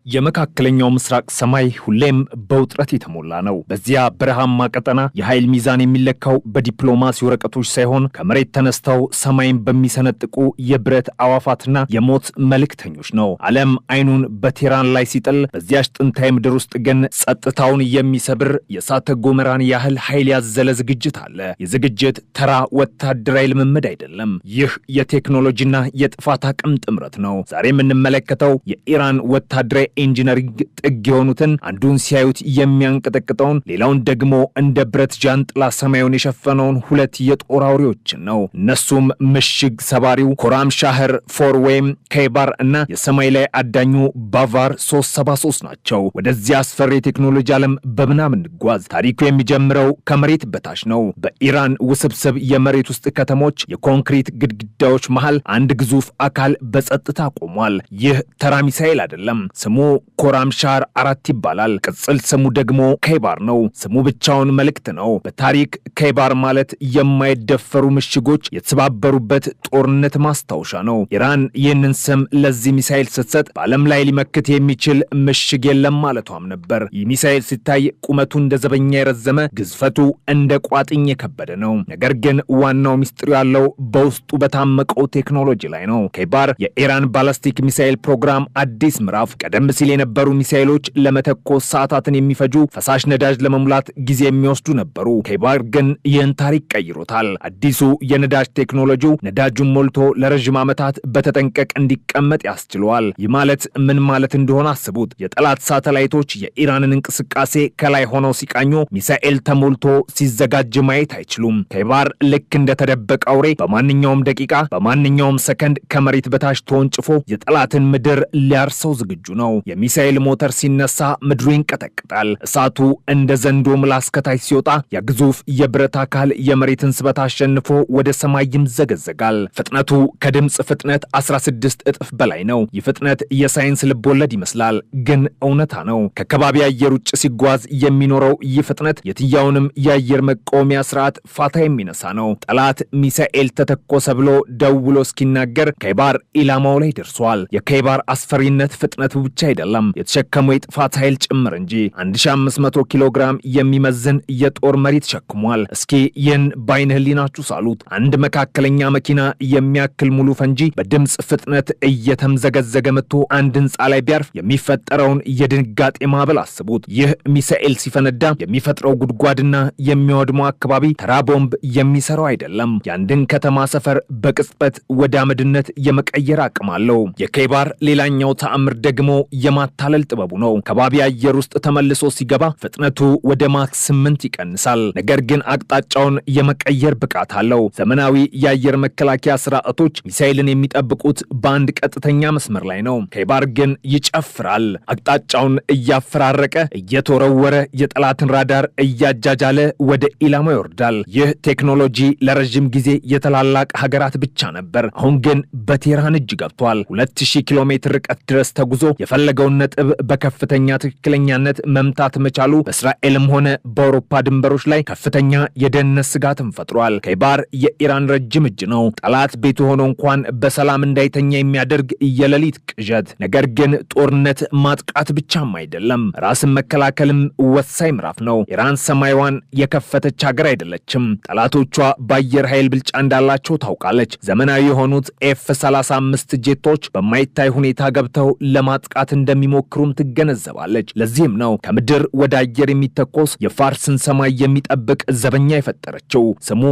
የመካከለኛው ምስራቅ ሰማይ ሁሌም በውጥረት የተሞላ ነው። በዚያ በረሃማ ቀጠና የኃይል ሚዛን የሚለካው በዲፕሎማሲ ወረቀቶች ሳይሆን ከመሬት ተነስተው ሰማይን በሚሰነጥቁ የብረት አዋፋትና የሞት መልእክተኞች ነው። ዓለም አይኑን በቴህራን ላይ ሲጥል፣ በዚያች ጥንታዊ ምድር ውስጥ ግን ጸጥታውን የሚሰብር የእሳተ ገሞራን ያህል ኃይል ያዘለ ዝግጅት አለ። የዝግጅት ተራ ወታደራዊ ልምምድ አይደለም። ይህ የቴክኖሎጂና የጥፋት አቅም ጥምረት ነው። ዛሬ የምንመለከተው የኢራን ወታደራዊ ኢንጂነሪንግ ጥግ የሆኑትን አንዱን ሲያዩት የሚያንቀጠቅጠውን ሌላውን ደግሞ እንደ ብረት ጃንጥላ ሰማዩን የሸፈነውን ሁለት የጦር አውሬዎችን ነው። እነሱም ምሽግ ሰባሪው ኮራም ሻህር 4 ወይም ከይባር እና የሰማይ ላይ አዳኙ ባቫር 373 ናቸው። ወደዚያ አስፈሪ የቴክኖሎጂ ዓለም በምናምን እንጓዝ። ታሪኩ የሚጀምረው ከመሬት በታች ነው። በኢራን ውስብስብ የመሬት ውስጥ ከተሞች የኮንክሪት ግድግዳዎች መሃል አንድ ግዙፍ አካል በጸጥታ ቆሟል። ይህ ተራ ሚሳኤል አይደለም። ስሙ ኮራም ሻህር 4 ይባላል። ቅጽል ስሙ ደግሞ ከይባር ነው። ስሙ ብቻውን መልእክት ነው። በታሪክ ከይባር ማለት የማይደፈሩ ምሽጎች የተሰባበሩበት ጦርነት ማስታወሻ ነው። ኢራን ይህንን ስም ለዚህ ሚሳኤል ስትሰጥ በዓለም ላይ ሊመክት የሚችል ምሽግ የለም ማለቷም ነበር። ይህ ሚሳኤል ሲታይ ቁመቱ እንደ ዘበኛ የረዘመ፣ ግዝፈቱ እንደ ቋጥኝ የከበደ ነው። ነገር ግን ዋናው ሚስጥሩ ያለው በውስጡ በታመቀው ቴክኖሎጂ ላይ ነው። ከይባር የኢራን ባላስቲክ ሚሳኤል ፕሮግራም አዲስ ምዕራፍ። ቀደም ሲል የነበሩ ሚሳኤሎች ለመተኮስ ሰዓታትን የሚፈጁ፣ ፈሳሽ ነዳጅ ለመሙላት ጊዜ የሚወስዱ ነበሩ። ከይባር ግን ይህን ታሪክ ቀይሮታል። አዲሱ የነዳጅ ቴክኖሎጂው ነዳጁን ሞልቶ ለረዥም ዓመታት በተጠንቀቅ እንዲቀመጥ ያስችለዋል። ይህ ማለት ምን ማለት እንደሆነ አስቡት። የጠላት ሳተላይቶች የኢራንን እንቅስቃሴ ከላይ ሆነው ሲቃኙ ሚሳኤል ተሞልቶ ሲዘጋጅ ማየት አይችሉም። ከይባር ልክ እንደተደበቀ አውሬ በማንኛውም ደቂቃ በማንኛውም ሰከንድ ከመሬት በታች ተወንጭፎ የጠላትን ምድር ሊያርሰው ዝግጁ ነው። የሚሳኤል ሞተር ሲነሳ ምድሩ ይንቀጠቅጣል። እሳቱ እንደ ዘንዶ ምላስ ከታች ሲወጣ የግዙፍ የብረት አካል የመሬትን ስበት አሸንፎ ወደ ሰማይ ይምዘገዘጋል። ፍጥነቱ ከድምፅ ፍጥነት 16 እጥፍ በላይ ነው። ይህ ፍጥነት የሳይንስ ልቦለድ ይመስላል፣ ግን እውነታ ነው። ከከባቢ አየር ውጭ ሲጓዝ የሚኖረው ይህ ፍጥነት የትኛውንም የአየር መቃወሚያ ስርዓት ፋታ የሚነሳ ነው። ጠላት ሚሳኤል ተተኮሰ ብሎ ደውሎ እስኪናገር ከይባር ኢላማው ላይ ደርሷል። የከይባር አስፈሪነት ፍጥነቱ ብቻ አይደለም፣ የተሸከመው የጥፋት ኃይል ጭምር እንጂ። 1500 ኪሎ ግራም የሚመዝን የጦር መሪ ተሸክሟል። እስኪ ይህን በዓይነ ህሊናችሁ ሳሉት። አንድ መካከለኛ መኪና የሚያክል ሙሉ ፈንጂ በድምፅ ፍጥነት እየተምዘገዘገ መጥቶ አንድ ህንፃ ላይ ቢያርፍ የሚፈጠረውን የድንጋጤ ማዕበል አስቡት። ይህ ሚሳኤል ሲፈነዳ የሚፈጥረው ጉድጓድና የሚወድመው አካባቢ ተራ ቦምብ የሚሰራው አይደለም። የአንድን ከተማ ሰፈር በቅጽበት ወደ አመድነት የመቀየር አቅም አለው። የከይባር ሌላኛው ተአምር ደግሞ የማታለል ጥበቡ ነው። ከባቢ አየር ውስጥ ተመልሶ ሲገባ ፍጥነቱ ወደ ማክ 8 ይቀንሳል። ነገር ግን አቅጣጫውን የመቀየር ብቃት አለው። ዘመናዊ የአየር መከላከያ ስርዓቶች ሚሳኤልን የሚጠብቁት በአንድ ቀጥተኛ መስመር ላይ ነው። ከይባር ግን ይጨፍራል። አቅጣጫውን እያፈራረቀ እየተወረወረ የጠላትን ራዳር እያጃጃለ ወደ ኢላማ ይወርዳል። ይህ ቴክኖሎጂ ለረጅም ጊዜ የተላላቅ ሀገራት ብቻ ነበር። አሁን ግን በቴህራን እጅ ገብቷል። 2000 ኪሎ ሜትር ርቀት ድረስ ተጉዞ የፈለገውን ነጥብ በከፍተኛ ትክክለኛነት መምታት መቻሉ በእስራኤልም ሆነ በአውሮፓ ድንበሮች ላይ ከፍተኛ የደህንነት ስጋትን ፈጥሯል። ከይባር የኢራን ረጅም እጅ ነው። ጠላት ቤቱ ሆኖ እንኳን በሰላም እንዳይተኛ የሚያደርግ የሌሊት ቅዠት። ነገር ግን ጦርነት ማጥቃት ብቻም አይደለም፣ ራስን መከላከልም ወሳኝ ምዕራፍ ነው። ኢራን ሰማይዋን የከፈተች ሀገር አይደለችም። ጠላቶቿ በአየር ኃይል ብልጫ እንዳላቸው ታውቃለች። ዘመናዊ የሆኑት F-35 ጄቶች በማይታይ ሁኔታ ገብተው ለማጥቃት እንደሚሞክሩም ትገነዘባለች። ለዚህም ነው ከምድር ወደ አየር የሚተኮስ የፋርስን ሰማይ የሚጠብቅ ዘበኛ የፈጠረችው። ስሙ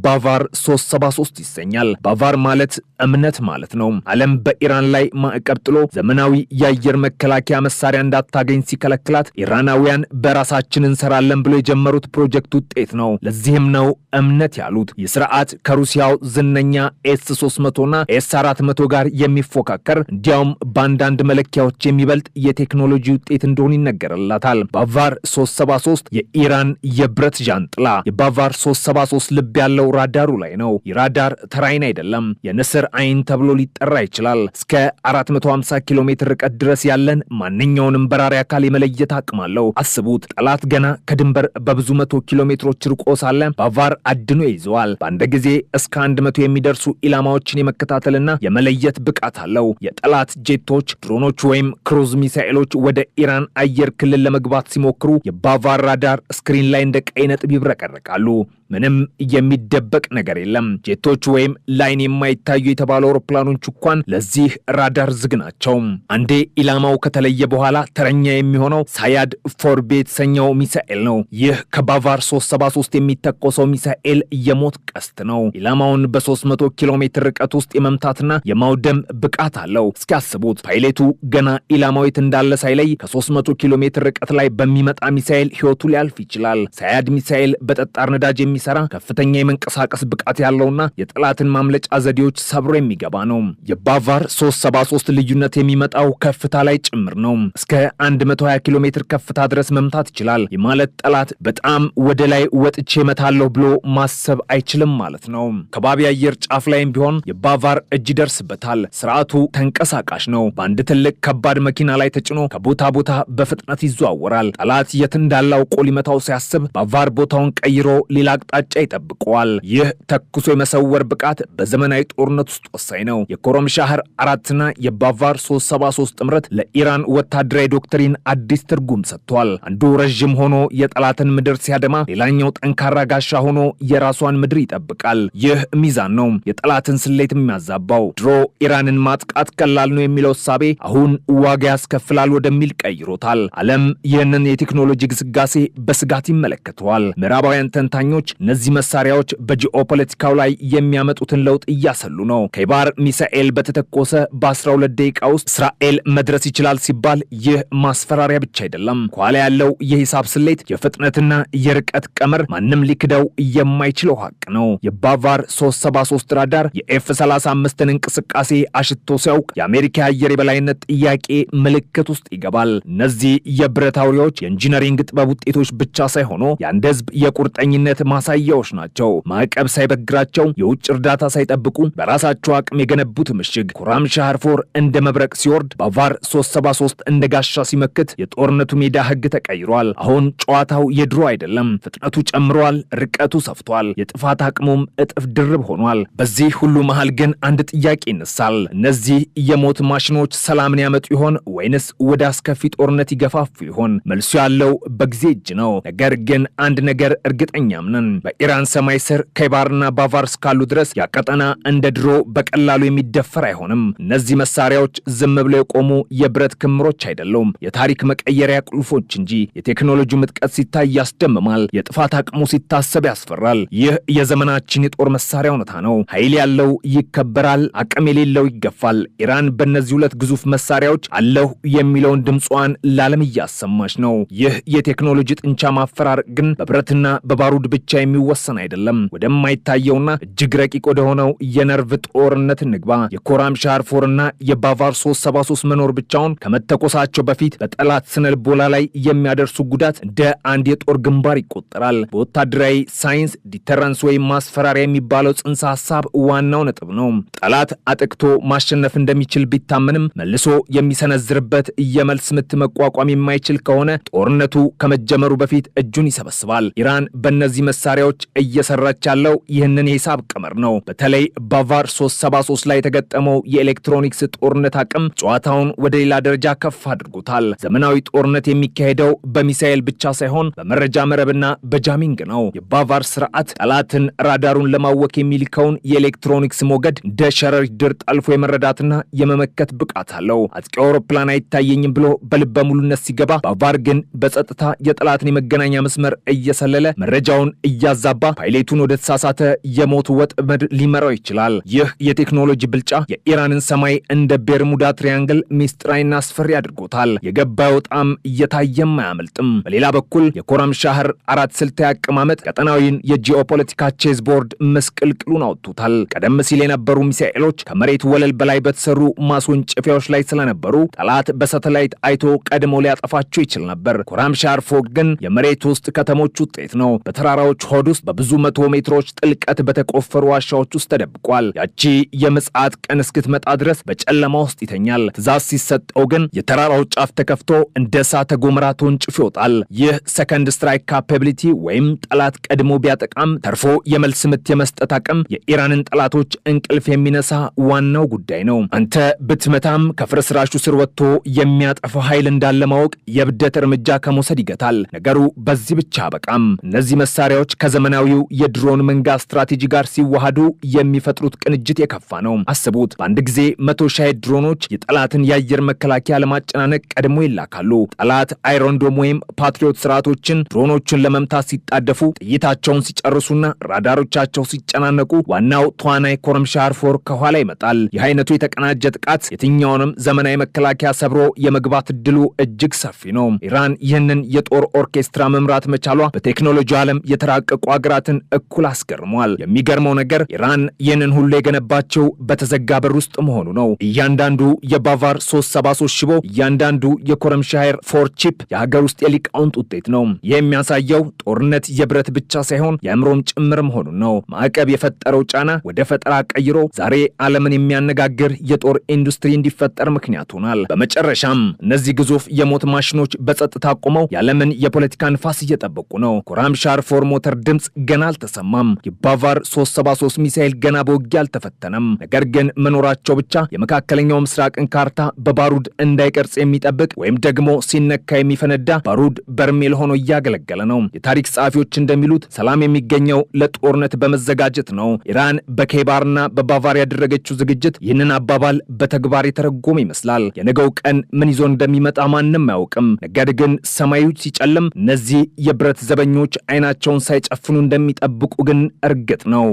ባቫር 373 ይሰኛል። ባቫር ማለት እምነት ማለት ነው። ዓለም በኢራን ላይ ማዕቀብ ጥሎ ዘመናዊ የአየር መከላከያ መሳሪያ እንዳታገኝ ሲከለክላት ኢራናውያን በራሳችን እንሰራለን ብሎ የጀመሩት ፕሮጀክት ውጤት ነው። ለዚህም ነው እምነት ያሉት። የስርዓት ከሩሲያው ዝነኛ S-300 እና S-400 ጋር የሚፎካከር እንዲያውም በአንዳንድ መለኪያዎች የሚበልጥ የቴክኖሎጂ ውጤት እንደሆነ ይነገርላታል። ባቫር 373 የኢራን የብረት ጃንጥላ። የባቫር 373 ልብ ያለው ራዳሩ ላይ ነው። የራዳር ተራይን አይደለም፣ የንስር አይን ተብሎ ሊጠራ ይችላል። እስከ 450 ኪሎ ሜትር ርቀት ድረስ ያለን ማንኛውንም በራሪ አካል የመለየት አቅም አለው። አስቡት፣ ጠላት ገና ከድንበር በብዙ መቶ ኪሎ ሜትሮች ርቆ ሳለ ባቫር አድኖ ይዘዋል። በአንድ ጊዜ እስከ 100 የሚደርሱ ኢላማዎችን የመከታተልና የመለየት ብቃት አለው። የጠላት ጄቶች፣ ድሮኖች ወይም ክሩዝ ሚሳኤሎች ወደ ኢራን አየር ክልል ለመግባት ሲሞክሩ የባቫር ራዳር ስክሪን ላይ እንደ ቀይ ነጥብ ይብረቀረቃሉ። ምንም የሚደበቅ ነገር የለም። ጄቶች ወይም ላይን የማይታዩ የተባሉ አውሮፕላኖች እንኳን ለዚህ ራዳር ዝግ ናቸው። አንዴ ኢላማው ከተለየ በኋላ ተረኛ የሚሆነው ሳያድ ፎርቤ የተሰኘው ሚሳኤል ነው። ይህ ከባቫር 373 የሚተኮሰው ሚሳኤል የሞት ቀስት ነው። ኢላማውን በ300 ኪሎ ሜትር ርቀት ውስጥ የመምታትና የማውደም ብቃት አለው። እስኪያስቡት ፓይሌቱ ገና ኢላማው የት እንዳለ ሳይለይ ከ300 ኪሎ ሜትር ርቀት ላይ በሚመጣ ሚሳኤል ህይወቱ ሊያልፍ ይችላል። ሳያድ ሚሳኤል በጠጣር ነዳጅ የሚሰራ ከፍተኛ የመንቀሳቀስ ብቃት ያለውና የጠላትን ማምለጫ ዘዴዎች ሰብሮ የሚገባ ነው። የባቫር 373 ልዩነት የሚመጣው ከፍታ ላይ ጭምር ነው። እስከ 120 ኪሎ ሜትር ከፍታ ድረስ መምታት ይችላል። የማለት ጠላት በጣም ወደ ላይ ወጥቼ መታለሁ ብሎ ማሰብ አይችልም ማለት ነው። ከባቢ አየር ጫፍ ላይም ቢሆን የባቫር እጅ ይደርስበታል። ስርዓቱ ተንቀሳቃሽ ነው። በአንድ ትልቅ ከባድ መኪና ላይ ተጭኖ ከቦታ ቦታ በፍጥነት ይዘዋወራል። ጠላት የት እንዳለ አውቆ ሊመታው ሲያስብ ባቫር ቦታውን ቀይሮ ሌላ አቅጣጫ ይጠብቀዋል። ይህ ተኩሶ የመሰወር ብቃት በዘመናዊ ጦርነት ውስጥ ወሳኝ ነው። የኮረም ሻህር 4ና የባቫር 373 ጥምረት ለኢራን ወታደራዊ ዶክትሪን አዲስ ትርጉም ሰጥቷል። አንዱ ረዥም ሆኖ የጠላትን ምድር ሲያደማ፣ ሌላኛው ጠንካራ ጋሻ ሆኖ የራሷን ምድር ይጠብቃል። ይህ ሚዛን ነው የጠላትን ስሌት የሚያዛባው። ድሮ ኢራንን ማጥቃት ቀላል ነው የሚለው እሳቤ አሁን ዋጋ ያስከፍላል ወደሚል ቀይሮታል። ዓለም ይህንን የቴክኖሎጂ ግስጋሴ በስጋት ይመለከተዋል። ምዕራባውያን ተንታኞች እነዚህ መሳሪያዎች በጂኦፖለቲካው ላይ የሚያመጡትን ለውጥ እያሰሉ ነው። ከይባር ሚሳኤል በተተኮሰ በ12 ደቂቃ ውስጥ እስራኤል መድረስ ይችላል ሲባል ይህ ማስፈራሪያ ብቻ አይደለም። ከኋላ ያለው የሂሳብ ስሌት፣ የፍጥነትና የርቀት ቀመር ማንም ሊክደው የማይችለው ሀቅ ነው። የባቫር 373 ራዳር የኤፍ35ን እንቅስቃሴ አሽቶ ሲያውቅ የአሜሪካ የአየር የበላይነት ጥያቄ ምልክት ውስጥ ይገባል። እነዚህ የብረት አውሬዎች የኢንጂነሪንግ ጥበብ ውጤቶች ብቻ ሳይሆኑ የአንድ ህዝብ የቁርጠኝነት ማሳያዎች ናቸው። ማዕቀብ ሳይበግራቸው፣ የውጭ እርዳታ ሳይጠብቁ በራሳቸው አቅም የገነቡት ምሽግ ኮራም ሻህርፎር እንደ መብረቅ ሲወርድ፣ ባቫር 373 እንደ ጋሻ ሲመክት የጦርነቱ ሜዳ ህግ ተቀይሯል። አሁን ጨዋታው የድሮ አይደለም። ፍጥነቱ ጨምሯል፣ ርቀቱ ሰፍቷል፣ የጥፋት አቅሙም እጥፍ ድርብ ሆኗል። በዚህ ሁሉ መሃል ግን አንድ ጥያቄ ይነሳል። እነዚህ የሞት ማሽኖች ሰላምን ያመጡ ይሆን ወይንስ ወደ አስከፊ ጦርነት ይገፋፉ ይሆን? መልሱ ያለው በጊዜ እጅ ነው። ነገር ግን አንድ ነገር እርግጠኛም ነን። በኢራን ሰማይ ስር ከይባርና ባቫር እስካሉ ድረስ ያቀጠና እንደ ድሮ በቀላሉ የሚደፈር አይሆንም። እነዚህ መሳሪያዎች ዝም ብለው የቆሙ የብረት ክምሮች አይደሉም፣ የታሪክ መቀየሪያ ቁልፎች እንጂ። የቴክኖሎጂው ምጥቀት ሲታይ ያስደምማል፣ የጥፋት አቅሙ ሲታሰብ ያስፈራል። ይህ የዘመናችን የጦር መሳሪያ እውነታ ነው። ኃይል ያለው ይከበራል፣ አቅም የሌለው ይገፋል። ኢራን በእነዚህ ሁለት ግዙፍ መሳሪያዎች አለሁ የሚለውን ድምጿን ለዓለም እያሰማች ነው። ይህ የቴክኖሎጂ ጥንቻ ማፈራር ግን በብረትና በባሩድ ብቻ የሚወሰን አይደለም። ወደማይታየውና እጅግ ረቂቅ ወደሆነው የነርቭ ጦርነት እንግባ። የኮራም ሻህርፎርና የባቫር 373 መኖር ብቻውን ከመተኮሳቸው በፊት በጠላት ስነልቦና ላይ የሚያደርሱ ጉዳት እንደ አንድ የጦር ግንባር ይቆጠራል። በወታደራዊ ሳይንስ ዲተረንስ ወይም ማስፈራሪያ የሚባለው ጽንሰ ሐሳብ ዋናው ነጥብ ነው። ጠላት አጥቅቶ ማሸነፍ እንደሚችል ቢታመንም መልሶ የሚሰነዝርበት የመልስ ምት መቋቋም የማይችል ከሆነ ጦርነቱ ከመጀመሩ በፊት እጁን ይሰበስባል። ኢራን በእነዚህ መሳሪያዎች እየሰራች ያለው ይህንን የሂሳብ ቀመር ነው። በተለይ ባቫር 373 ላይ የተገጠመው የኤሌክትሮኒክስ ጦርነት አቅም ጨዋታውን ወደ ሌላ ደረጃ ከፍ አድርጎታል። ዘመናዊ ጦርነት የሚካሄደው በሚሳኤል ብቻ ሳይሆን በመረጃ መረብና በጃሚንግ ነው። የባቫር ስርዓት ጠላትን ራዳሩን ለማወክ የሚልከውን የኤሌክትሮኒክስ ሞገድ እንደ ሸረሪት ድር ጠልፎ የመረዳትና የመመከት ብቃት አለው። አጥቂ አውሮፕላን አይታየኝም ብሎ በልበ ሙሉነት ሲገባ፣ ባቫር ግን በጸጥታ የጠላትን የመገናኛ መስመር እየሰለለ መረጃውን እያዛባ ፓይሌቱን ወደ ተሳሳተ የሞት ወጥመድ ሊመራው ይችላል። ይህ የቴክኖሎጂ ብልጫ የኢራንን ሰማይ እንደ ቤርሙዳ ትሪያንግል ሚስጥራዊና አስፈሪ አድርጎታል። የገባው ጣም እየታየም አያመልጥም። በሌላ በኩል የኮራም ሻህር 4 ስልታዊ አቀማመጥ ቀጠናዊን የጂኦፖለቲካ ቼዝ ቦርድ መስቅልቅሉን አውጥቶታል። ቀደም ሲል የነበሩ ሚሳኤሎች ከመሬት ወለል በላይ በተሰሩ ማስወንጨፊያዎች ላይ ስለነበሩ ጠላት በሳተላይት አይቶ ቀድሞ ሊያጠፋቸው ይችል ነበር። ኮራም ሻህርፎር ግን የመሬት ውስጥ ከተሞች ውጤት ነው። በተራራዎች ሆድ ውስጥ በብዙ መቶ ሜትሮች ጥልቀት በተቆፈሩ ዋሻዎች ውስጥ ተደብቋል። ያቺ የምጽአት ቀን እስክትመጣ ድረስ በጨለማ ውስጥ ይተኛል። ትእዛዝ ሲሰጠው ግን የተራራው ጫፍ ተከፍቶ እንደ እሳተ ገሞራ ተወንጭፎ ይወጣል። ይህ ሰከንድ ስትራይክ ካፓቢሊቲ ወይም ጠላት ቀድሞ ቢያጠቃም ተርፎ የመልስ ምት የመስጠት አቅም የኢራንን ጠላቶች እንቅልፍ የሚነሳ ዋናው ጉዳይ ነው። አንተ ብትመታም ከፍርስራሹ ስር ወጥቶ የሚያጠፋ ኃይል እንዳለ ማወቅ የብደት እርምጃ ከመውሰድ ይገታል። ነገሩ በዚህ ብቻ አበቃም። እነዚህ መሳሪያዎች ከዘመናዊው የድሮን መንጋ ስትራቴጂ ጋር ሲዋሃዱ የሚፈጥሩት ቅንጅት የከፋ ነው። አስቡት፣ በአንድ ጊዜ 100 ሺህ ድሮኖች የጠላትን የአየር መከላከያ ለማጨናነቅ ቀድሞ ይላካሉ። ጠላት አይሮንዶም ወይም ፓትሪዮት ስርዓቶችን ድሮኖችን ለመምታት ሲጣደፉ ጥይታቸውን ሲጨርሱና ራዳሮቻቸው ሲጨናነቁ ዋናው ተዋናይ ኮረምሻር ፎር ከኋላ ይመጣል። ይህ አይነቱ የተቀናጀ ጥቃት የትኛውንም ዘመናዊ መከላከያ ሰብሮ የመግባት እድሉ እጅግ ሰፊ ነው። ኢራን ይህንን የጦር ኦርኬስትራ መምራት መቻሏ በቴክኖሎጂ ዓለም የተራቀቁ ሀገራትን እኩል አስገርሟል። የሚገርመው ነገር ኢራን ይህንን ሁሉ የገነባቸው በተዘጋ በር ውስጥ መሆኑ ነው። እያንዳንዱ የባቫር 373 ሽቦ፣ እያንዳንዱ የኮረምሻር ፎር ቺፕ የሀገር ውስጥ የሊቃውንት ውጤት ነው። ይህ የሚያሳየው ጦርነት የብረት ብቻ ሳይሆን የአእምሮም ጭምር መሆኑን ነው። ማዕቀብ የፈጠረው ጫና ወደ ፈጠራ ቀይሮ ዛሬ ዓለምን የሚያነጋግር የጦር ኢንዱስትሪ እንዲፈጠር ምክንያት ሆኗል። በመጨረሻም እነዚህ ግዙፍ የሞት ማሽኖች በጸጥታ ቆመው የዓለምን የፖለቲካ ንፋስ እየጠበቁ ነው። ኮረምሻር ፎር ሞተር ድምፅ ገና አልተሰማም። የባቫር 373 ሚሳኤል ገና በውጊያ አልተፈተነም። ነገር ግን መኖራቸው ብቻ የመካከለኛው ምስራቅን ካርታ በባሩድ እንዳይቀርጽ የሚጠብቅ ወይም ደግሞ ሲነካ የሚፈነዳ ባሩድ በርሜል ሆኖ እያገለገለ ነው። የታሪክ ጸሐፊዎች እንደሚሉት ሰላም የሚገኘው ለጦርነት በመዘጋጀት ነው። ኢራን በኬባርና በባቫር ያደረገችው ዝግጅት ይህንን አባባል በተግባር የተረጎመ ይመስላል። የነገው ቀን ምን ይዞ እንደሚመጣ ማንም አያውቅም። ነገር ግን ሰማዩ ሲጨልም እነዚህ የብረት ዘበኞች አይናቸውን ሳይጨፍኑ እንደሚጠብቁ ግን እርግጥ ነው።